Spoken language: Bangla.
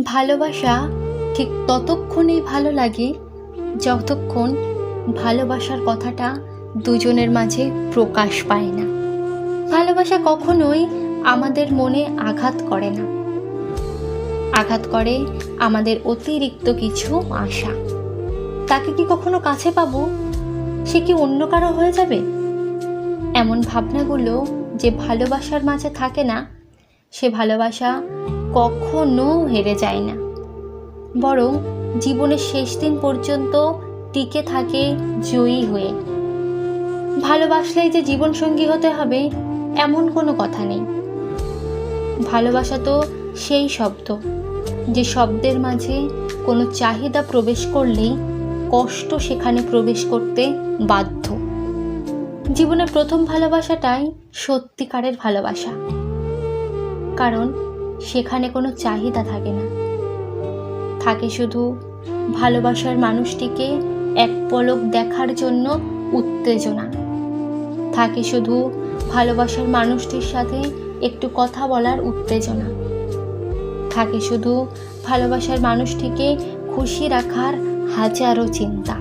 ভালোবাসা ঠিক ততক্ষণই ভালো লাগে যতক্ষণ ভালোবাসার কথাটা দুজনের মাঝে প্রকাশ পায় না। ভালোবাসা কখনোই আমাদের মনে আঘাত করে না, আঘাত করে আমাদের অতিরিক্ত কিছু আশা। তাকে কি কখনো কাছে পাবো? সে কি অন্য কারো হয়ে যাবে? এমন ভাবনাগুলো যে ভালোবাসার মাঝে থাকে না, সে ভালোবাসা কখনো হেরে যায় না, বরং জীবনের শেষ দিন পর্যন্ত টিকে থাকে জয়ী হয়ে। ভালোবাসলেই যে জীবনসঙ্গী হতে হবে এমন কোনো কথা নেই। ভালোবাসা তো সেই শব্দ, যে শব্দের মাঝে কোনো চাহিদা প্রবেশ করলেই কষ্ট সেখানে প্রবেশ করতে বাধ্য। জীবনের প্রথম ভালোবাসাটাই সত্যিকারের ভালোবাসা, কারণ সেখানে কোনো চাহিদা থাকে না, থাকে শুধু ভালোবাসার মানুষটিকে এক পলক দেখার জন্য উত্তেজনা, থাকে শুধু ভালোবাসার মানুষটির সাথে একটু কথা বলার উত্তেজনা, থাকে শুধু ভালোবাসার মানুষটিকে খুশি রাখার হাজারো চিন্তা।